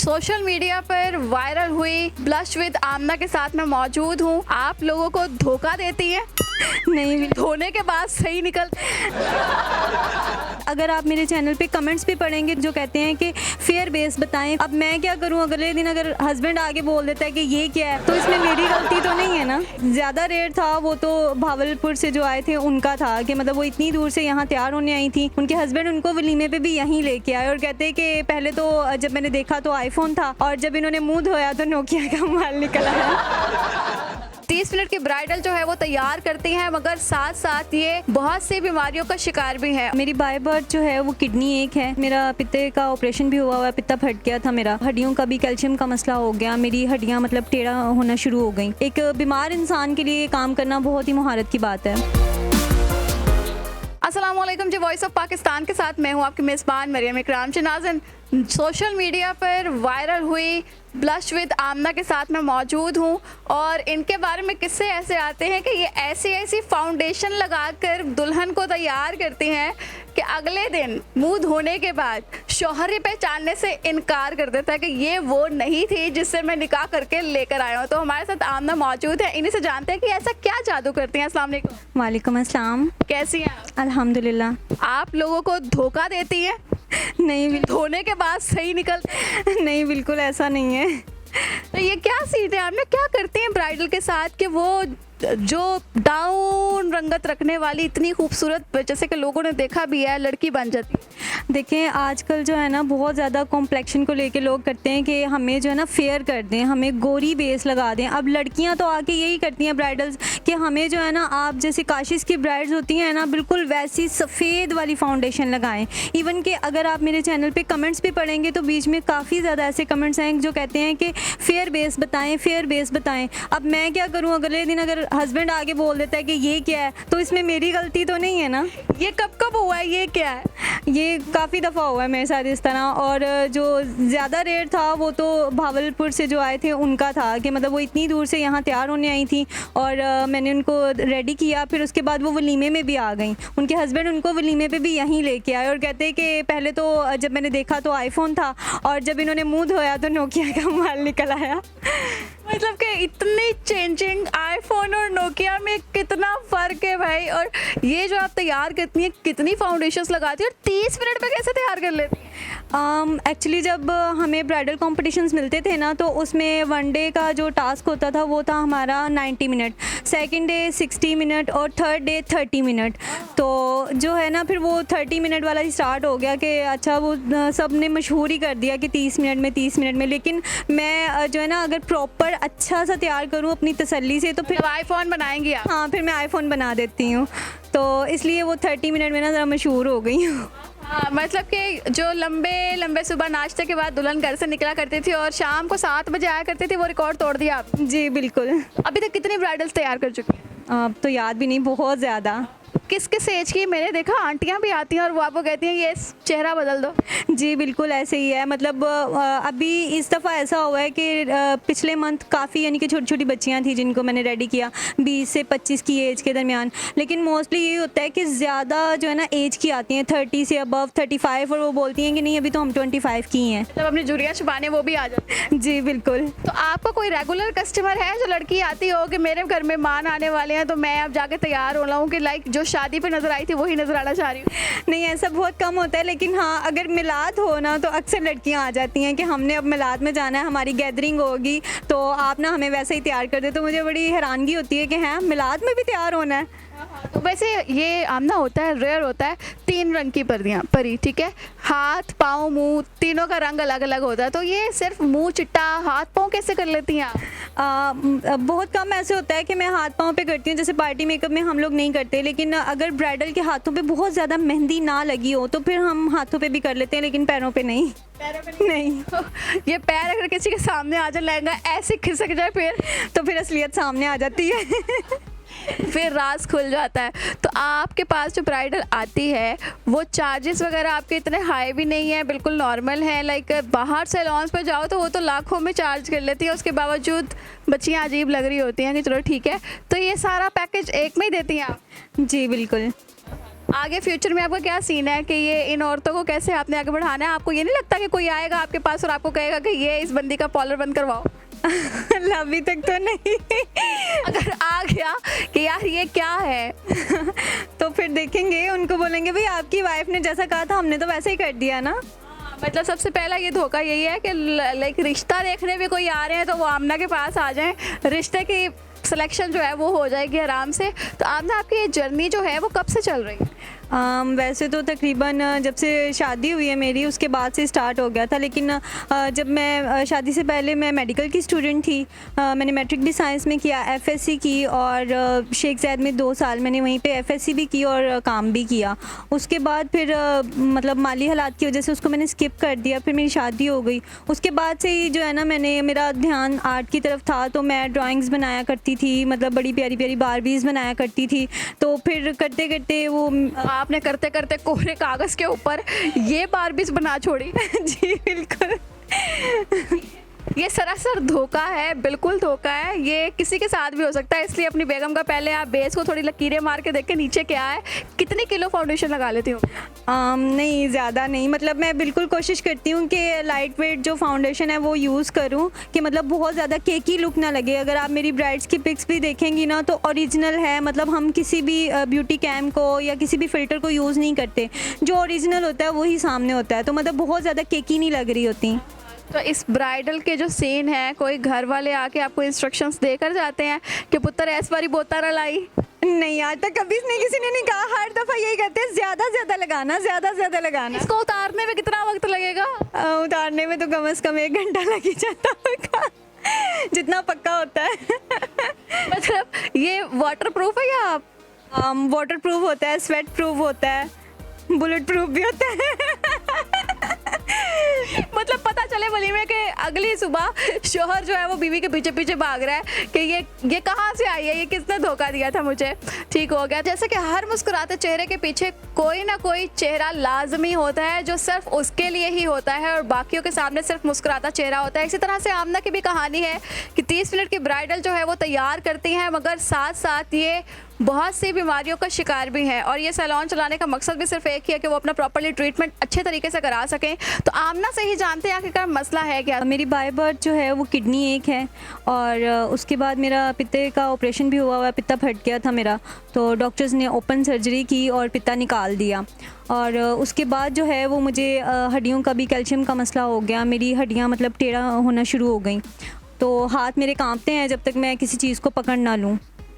Social media पर viral हुई blush with आमना के साथ मैं मौजूद हूँ। आप लोगों को धोखा देती है? नहीं, धोने के बाद सही निकल। अगर आप मेरे चैनल पे कमेंट्स भी पढ़ेंगे जो कहते हैं कि फेयर बेस बताएं, अब मैं क्या करूं, अगले दिन अगर हस्बैंड आगे बोल देता है कि ये क्या है, तो इसमें मेरी गलती तो नहीं है ना। ज़्यादा रेट था वो तो भावलपुर से जो आए थे उनका था कि मतलब वो इतनी दूर से यहाँ तैयार होने आई थी, उनके हस्बैंड उनको वलीमे पे भी यहीं लेके आए और कहते हैं कि पहले तो जब मैंने देखा तो आईफोन था और जब इन्होंने मुँह धोया तो नोकिया का माल निकल आया। 30 मिनट की ब्राइडल जो है वो तैयार करती हैं, मगर साथ साथ ये बहुत सी बीमारियों का शिकार भी है। मेरी बाय बर्थ जो है वो किडनी एक है, मेरा पित्ते का ऑपरेशन भी हुआ है, पित्ता फट गया था मेरा, हड्डियों का भी कैल्शियम का मसला हो गया, मेरी हड्डियां मतलब टेढ़ा होना शुरू हो गई। एक बीमार इंसान के लिए काम करना बहुत ही मुहारत की बात है। अस्सलाम वालेकुम जी, वॉइस ऑफ पाकिस्तान के साथ मैं हूँ आपकी मेज़बान मरियम इकराम। नाज़रीन, सोशल मीडिया पर वायरल हुई ब्लश विद आमना के साथ मैं मौजूद हूँ और इनके बारे में किस्से ऐसे आते हैं कि ये ऐसी फाउंडेशन लगाकर दुल्हन को तैयार करती हैं कि अगले दिन मुंह धोने के बाद शौहर ही पहचानने से इनकार कर देता है कि ये वो नहीं थी जिससे मैं निकाह करके लेकर आया हूँ। तो हमारे साथ आमना मौजूद है, इन्हीं से जानते हैं कि ऐसा क्या जादू करती हैं। अस्सलाम वालेकुम। वालेकुम अस्सलाम। कैसी हैं आप? अल्हम्दुलिल्लाह। आप लोगों को धोखा देती है? नहीं, धोने के बाद सही निकल। नहीं, बिल्कुल ऐसा नहीं है। तो ये क्या सीट है आपने, क्या करती हैं ब्राइडल के साथ कि वो जो डाउन रंगत रखने वाली इतनी खूबसूरत, जैसे कि लोगों ने देखा भी है, लड़की बन जाती? देखें आजकल जो है ना बहुत ज़्यादा कॉम्प्लेक्शन को लेके लोग करते हैं कि हमें जो है ना फेयर कर दें, हमें गोरी बेस लगा दें। अब लड़कियां तो आके यही करती हैं ब्राइडल्स कि हमें जो है ना, आप जैसे काशिश की ब्राइड्स होती हैं ना, बिल्कुल वैसी सफ़ेद वाली फाउंडेशन लगाएं। इवन कि अगर आप मेरे चैनल पे कमेंट्स भी पढ़ेंगे तो बीच में काफ़ी ज़्यादा ऐसे कमेंट्स हैं जो कहते हैं कि फेयर बेस बताएँ, फेयर बेस बताएँ। अब मैं क्या करूँ, अगले दिन अगर हस्बैंड आगे बोल देता है कि ये क्या है, तो इसमें मेरी गलती तो नहीं है ना। ये कब हुआ है, ये क्या है? ये काफ़ी दफ़ा हुआ है मेरे साथ इस तरह। और जो ज़्यादा रेट था वो तो भावलपुर से जो आए थे उनका था कि मतलब वो इतनी दूर से यहाँ तैयार होने आई थी और मैंने उनको रेडी किया, फिर उसके बाद वो वलीमे में भी आ गई, उनके हस्बैंड उनको वलीमे पे भी यहीं लेके आए और कहते हैं कि पहले तो जब मैंने देखा तो आईफोन था और जब इन्होंने मुँह धोया तो नोकिया का माल निकल आया। मतलब कि इतनी चेंजिंग, आईफोन और नोकिया में कितना फ़र्क है भाई। और ये जो आप तैयार करती हैं, कितनी फाउंडेशंस लगाती हैं और 30 मिनट में कैसे तैयार कर लेती हैं? एक्चुअली जब हमें ब्राइडल कॉम्पिटिशन्स मिलते थे ना, तो उसमें वन डे का जो टास्क होता था वो था हमारा 90 मिनट, सेकंड डे 60 मिनट और थर्ड डे 30 मिनट। तो जो है ना फिर वो 30 मिनट वाला ही स्टार्ट हो गया कि अच्छा वो सब ने मशहूर ही कर दिया कि 30 मिनट में 30 मिनट में। लेकिन मैं जो है ना अगर प्रॉपर अच्छा सा तैयार करूँ अपनी तसल्ली से तो फिर आईफोन बनाएंगी आप? हाँ, फिर मैं आईफोन बना देती हूँ, तो इसलिए वो 30 मिनट में ना ज़रा मशहूर हो गई हूँ। हाँ, मतलब कि जो लंबे लंबे सुबह नाश्ते के बाद दुल्हन घर से निकला करती थी और शाम को 7 बजे आया करती थी, वो रिकॉर्ड तोड़ दिया आप? जी बिल्कुल। अभी तक कितनी ब्राइडल्स तैयार कर चुकी हैं? अब तो याद भी नहीं, बहुत ज़्यादा। किस किस एज की? मैंने देखा आंटियां भी आती हैं और वो आपको कहती हैं ये चेहरा बदल दो। जी बिल्कुल ऐसे ही है। मतलब अभी इस दफ़ा ऐसा हुआ है कि पिछले मंथ काफ़ी यानी कि छोटी छोटी बच्चियां थी जिनको मैंने रेडी किया 20 से 25 की एज के दरमियान। लेकिन मोस्टली यही होता है कि ज़्यादा जो है ना एज की आती हैं, 30 से अबव 35, और वो बोलती हैं कि नहीं अभी तो हम 25 की हैं। मतलब अपनी जुड़ियाँ छुपाने वो भी आ जाती? जी बिल्कुल। तो आपका कोई रेगुलर कस्टमर है जो लड़की आती हो कि मेरे घर में मान आने वाले हैं तो मैं अब जाके तैयार हो रहा हूँ कि लाइक जो शादी पे नजर आई थी वही नजर आना चाह रही हूँ? नहीं, ऐसा बहुत कम होता है, लेकिन हाँ अगर मिलाद हो ना तो अक्सर लड़कियां आ जाती हैं कि हमने अब मिलाद में जाना है, हमारी गैदरिंग होगी तो आप ना हमें वैसे ही तैयार कर दे। तो मुझे बड़ी हैरानगी होती है कि हाँ मिलाद में भी तैयार होना है। तो वैसे ये आमना होता है, रेयर होता है, 3 रंग की परी, ठीक है, हाथ पाँव मुंह तीनों का रंग अलग अलग होता है। तो ये सिर्फ मुंह चिट्टा, हाथ पाँव कैसे कर लेती हैं आप? बहुत कम ऐसे होता है कि मैं हाथ पाँव पे करती हूँ, जैसे पार्टी मेकअप में हम लोग नहीं करते। लेकिन अगर ब्राइडल के हाथों पे बहुत ज़्यादा मेहंदी ना लगी हो तो फिर हम हाथों पे भी कर लेते हैं, लेकिन पैरों पे नहीं। पैरों पे नहीं? ये पैर अगर किसी के सामने आ जाए, लहंगा ऐसे खिसक जाए फिर तो फिर असलियत सामने आ जाती है। फिर राज खुल जाता है। तो आपके पास जो ब्राइडल आती है वो चार्जेस वगैरह आपके इतने हाई भी नहीं है, बिल्कुल नॉर्मल है। लाइक बाहर सैलून्स पर जाओ तो वो तो लाखों में चार्ज कर लेती है, उसके बावजूद बच्चियाँ अजीब लग रही होती हैं कि चलो ठीक है। तो ये सारा पैकेज एक में ही देती हैं आप? जी बिल्कुल। आगे फ्यूचर में आपका क्या सीन है कि ये इन औरतों को कैसे आपने आगे बढ़ाना है? आपको ये नहीं लगता कि कोई आएगा आपके पास और आपको कहेगा कि ये इस बंदी का पार्लर बंद करवाओ? अभी तक तो नहीं। अगर आ गया कि यार ये क्या है तो फिर देखेंगे, उनको बोलेंगे भाई आपकी वाइफ ने जैसा कहा था हमने तो वैसे ही कर दिया ना। मतलब सबसे पहला ये धोखा यही है कि लाइक रिश्ता देखने भी कोई आ रहे हैं तो वो आमना के पास आ जाएं, रिश्ते की सिलेक्शन जो है वो हो जाएगी आराम से। तो आमना, आपकी ये जर्नी जो है वो कब से चल रही है? वैसे तो तकरीबन जब से शादी हुई है मेरी उसके बाद से स्टार्ट हो गया था, लेकिन जब मैं शादी से पहले मैं मेडिकल की स्टूडेंट थी। मैंने मैट्रिक भी साइंस में किया, एफएससी की, और शेख ज़ायद में 2 साल मैंने वहीं पे एफएससी भी की और काम भी किया। उसके बाद फिर मतलब माली हालात की वजह से उसको मैंने स्किप कर दिया, फिर मेरी शादी हो गई। उसके बाद से ही जो है ना मेरा ध्यान आर्ट की तरफ था, तो मैं ड्राइंग्स बनाया करती थी, मतलब बड़ी प्यारी प्यारी बारबीज़ बनाया करती थी। तो फिर करते करते वो आपने करते करते कोरे कागज के ऊपर ये बारबीज बना छोड़ी। जी बिल्कुल। ये सरासर धोखा है, बिल्कुल धोखा है। ये किसी के साथ भी हो सकता है, इसलिए अपनी बेगम का पहले आप बेस को थोड़ी लकीरें मार के देख के नीचे क्या है। कितने किलो फाउंडेशन लगा लेती हूँ? नहीं, ज़्यादा नहीं, मतलब मैं बिल्कुल कोशिश करती हूँ कि लाइट वेट जो फाउंडेशन है वो यूज़ करूँ, कि मतलब बहुत ज़्यादा केकी लुक ना लगे। अगर आप मेरी ब्राइड्स की पिक्स भी देखेंगी ना तो ओरिजिनल है, मतलब हम किसी भी ब्यूटी कैम को या किसी भी फ़िल्टर को यूज़ नहीं करते, जो ओरिजिनल होता है वही सामने होता है। तो मतलब बहुत ज़्यादा केकी नहीं लग रही होती। तो इस ब्राइडल के जो सीन है, कोई घर वाले आके आपको इंस्ट्रक्शंस देकर जाते हैं कि पुत्र ऐस बारी बोता ना लाई? नहीं, आज तक कभी नहीं किसी ने नहीं कहा। हर दफ़ा यही कहते हैं ज़्यादा ज़्यादा लगाना, ज़्यादा ज़्यादा लगाना। इसको उतारने में कितना वक्त लगेगा? उतारने में तो कम से कम 1 घंटा लग ही जाता होगा, जितना पक्का होता है। मतलब ये वाटर प्रूफ है या वाटर प्रूफ होता है, स्वेट प्रूफ होता है, बुलेट प्रूफ भी होता है। मतलब पता चले वलीमे के अगली सुबह शोहर जो है वो बीवी के पीछे पीछे भाग रहा है कि ये कहाँ से आई है, ये किसने धोखा दिया था मुझे। ठीक हो गया। जैसे कि हर मुस्कुराते चेहरे के पीछे कोई ना कोई चेहरा लाजमी होता है जो सिर्फ उसके लिए ही होता है और बाकियों के सामने सिर्फ मुस्कुराता चेहरा होता है। इसी तरह से आमना की भी कहानी है कि 30 मिनट की ब्राइडल जो है वो तैयार करती हैं, मगर साथ साथ ये बहुत सी बीमारियों का शिकार भी है और ये सैलून चलाने का मकसद भी सिर्फ एक ही है कि वो अपना प्रॉपर्ली ट्रीटमेंट अच्छे तरीके से करा सकें। तो आमना से ही जानते हैं आखिरकार मसला है क्या। मेरी बाय बर्थ जो है वो किडनी एक है और उसके बाद मेरा पित्ते का ऑपरेशन भी हुआ, पित्ता फट गया था मेरा, तो डॉक्टर्स ने ओपन सर्जरी की और पित्ता निकाल दिया। और उसके बाद जो है वो मुझे हड्डियों का भी कैल्शियम का मसला हो गया, मेरी हड्डियाँ मतलब टेढ़ा होना शुरू हो गई, तो हाथ मेरे कांपते हैं जब तक मैं किसी चीज़ को पकड़ ना लूँ।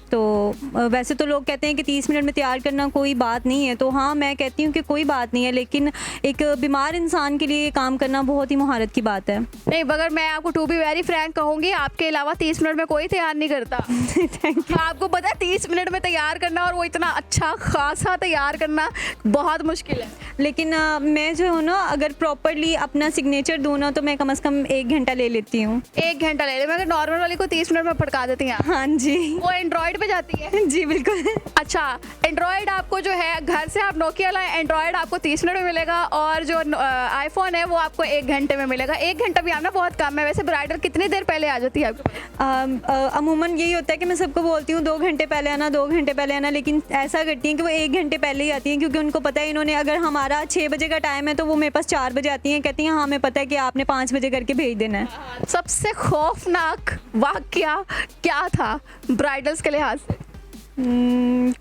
तो वैसे तो लोग कहते हैं कि 30 मिनट में तैयार करना कोई बात नहीं है, तो हाँ मैं कहती हूँ कि कोई बात नहीं है, लेकिन एक बीमार इंसान के लिए काम करना बहुत ही महारत की बात है। नहीं, मगर मैं आपको टू बी वेरी फ्रैंक कहूँगी, आपके अलावा 30 मिनट में कोई तैयार नहीं करता। Thank you. आपको पता है 30 मिनट में तैयार करना और वो इतना अच्छा खासा तैयार करना बहुत मुश्किल है। लेकिन मैं जो हूँ ना, अगर प्रॉपरली अपना सिग्नेचर दूँ ना तो मैं कम से कम 1 घंटा ले लेती हूँ। 1 घंटा ले ले, मगर नॉर्मल वाली को 30 मिनट में फटका देती हैं। हाँ जी। वो एंड्रॉइड पे जाती है? जी बिल्कुल। अच्छा, एंड्रॉयड आपको जो है घर से आप नोकिया लाए, एंड्रॉयड आपको 30 मिनट में मिलेगा और जो आईफोन है वो आपको 1 घंटे में मिलेगा। 1 घंटा भी आना बहुत कम है। वैसे ब्राइडल कितनी देर पहले आ जाती है आपको? अमूमन यही होता है कि मैं सबको बोलती हूँ 2 घंटे पहले आना, 2 घंटे पहले आना, लेकिन ऐसा करती हैं कि वो 1 घंटे पहले ही आती हैं, क्योंकि उनको पता है इन्होंने, अगर हमारा 6 बजे का टाइम है तो वो मेरे पास 4 बजे आती हैं, कहती हैं हाँ हमें पता है कि आपने 5 बजे करके भेज देना है। सबसे खौफनाक वाकया क्या था ब्राइडल्स के लिहाज से?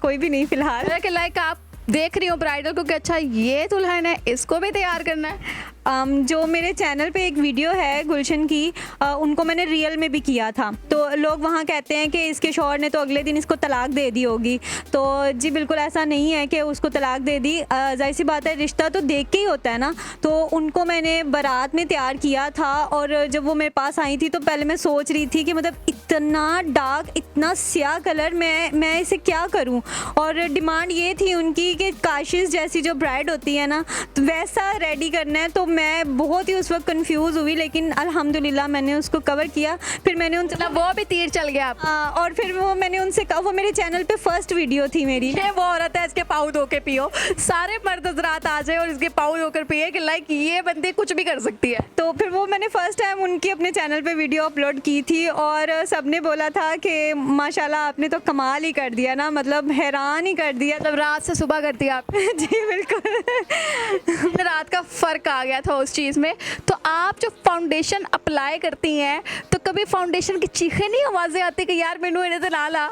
कोई भी नहीं फिलहाल। लाइक आप देख रही हो ब्राइडल को कि अच्छा ये दुल्हन है, इसको भी तैयार करना है। जो मेरे चैनल पे एक वीडियो है गुलशन की, उनको मैंने रियल में भी किया था, तो लोग वहाँ कहते हैं कि इसके शौहर ने तो अगले दिन इसको तलाक दे दी होगी। तो जी बिल्कुल ऐसा नहीं है कि उसको तलाक दे दी, जाहिर सी बात है रिश्ता तो देख के ही होता है ना। तो उनको मैंने बारात में तैयार किया था और जब वो मेरे पास आई थी तो पहले मैं सोच रही थी कि मतलब इतना डार्क, इतना स्याह कलर, मैं इसे क्या करूँ। और डिमांड ये थी उनकी कि काशिश जैसी जो ब्राइड होती है ना, तो वैसा रेडी करना है। तो मैं बहुत ही उस वक्त कंफ्यूज हुई, लेकिन अल्हम्दुलिल्लाह मैंने उसको कवर किया। फिर मैंने उनसे मतलब वो भी तीर चल गया आप। और फिर वो मैंने उनसे कहा, वो मेरे चैनल पे फर्स्ट वीडियो थी मेरी। ये वो औरत है, इसके पाँव धो के पियो, सारे मर्द हजरात आ जाए और इसके पाँव धोकर पिए कि लाइक ये बंदी कुछ भी कर सकती है। तो फिर वो मैंने फर्स्ट टाइम उनकी अपने चैनल पे वीडियो अपलोड की थी और सबने बोला था कि माशाल्लाह आपने तो कमाल ही कर दिया ना, मतलब हैरान ही कर दिया। मतलब रात से सुबह कर दिया आप। जी बिल्कुल। रात का फर्क आ गया था उस चीज़ में। तो आप जो फाउंडेशन अप्लाई करती हैं तो कभी फाउंडेशन की चीखें नहीं आवाज़ें आती कि यार मैनू इन्हें तो ना ला?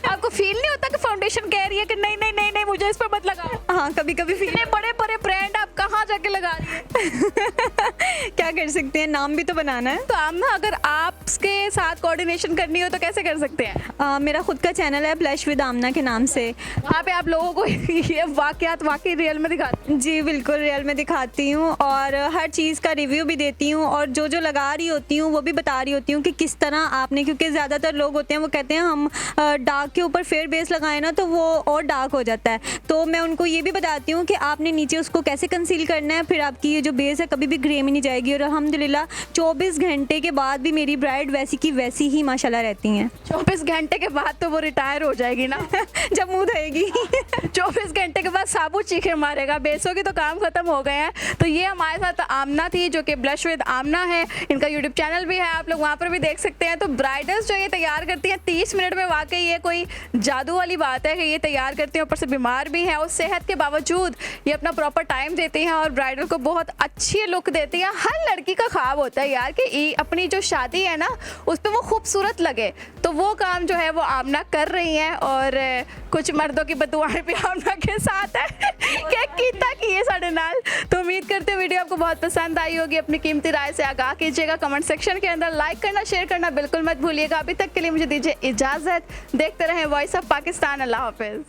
आपको फील नहीं होता कि फाउंडेशन कह रही है कि नहीं नहीं नहीं नहीं मुझे इस पर मत लगाओ? हाँ, कभी कभी फील। इतने बड़े बड़े ब्रांड आप कहाँ जाके लगा रही हैं? क्या कर सकते हैं, नाम भी तो बनाना है। तो आमना, अगर आपके साथ कोऑर्डिनेशन करनी हो तो कैसे कर सकते हैं? मेरा खुद का चैनल है ब्लश विद आमना के नाम से। वहाँ पे आप लोगों को ये वाकयात वाकई रियल में दिखाते हैं? जी बिल्कुल, रियल में दिखाती हूँ और हर चीज़ का रिव्यू भी देती हूँ और जो जो लगा रही होती हूँ वो भी बता रही होती हूँ कि किस तरह आपने, क्योंकि ज़्यादातर लोग होते हैं वो कहते हैं हम डार्क के ऊपर फेयर बेस लगाए ना तो वो और डार्क हो जाता है। तो मैं उनको ये भी बताती हूँ कि आपने नीचे उसको कैसे कंसील करना है, फिर आपकी ये जो बेस है कभी भी ग्रे में नहीं जाएगी। और अल्हम्दुलिल्लाह 24 घंटे के बाद भी मेरी ब्राइड वैसी की वैसी ही माशाल्लाह रहती हैं। 24 घंटे के बाद तो वो रिटायर हो जाएगी ना? जब मुँह धोएगी। 24 घंटे के बाद साबुत चीखे मारेगा, बेसों के तो काम खत्म हो गए हैं। तो ये हमारे साथ आमना थी जो कि ब्लश विद आमना है, इनका यूट्यूब चैनल भी है, आप लोग वहाँ पर भी देख सकते हैं। तो ब्राइडल्स जो ये तैयार करती हैं 30 मिनट में, वाकई ये कोई जादू वाली बात है कि ये तैयार करती हैं, ऊपर से बीमार भी हैं और सेहत के बावजूद ये अपना प्रॉपर टाइम देती हैं और ब्राइडल को बहुत अच्छी लुक देती हैं। हर लड़की का ख्वाब होता है यार कि अपनी जो शादी है ना उस पर वो खूबसूरत लगे, तो वो काम जो है वो आमना कर रही हैं। और कुछ मर्दों की बदुआएं भी आमना के साथ है क्या कीता कि ये साढ़े नाल। तो उम्मीद करते हैं वीडियो आपको बहुत पसंद आई होगी। अपनी कीमती राय से आगाह कीजिएगा कमेंट सेक्शन के अंदर, लाइक करना शेयर करना बिल्कुल मत भूलिएगा। अभी तक के लिए मुझे दीजिए इजाज़त, देखते रहें वॉइस ऑफ पाकिस्तान। अल्लाह हाफिज़।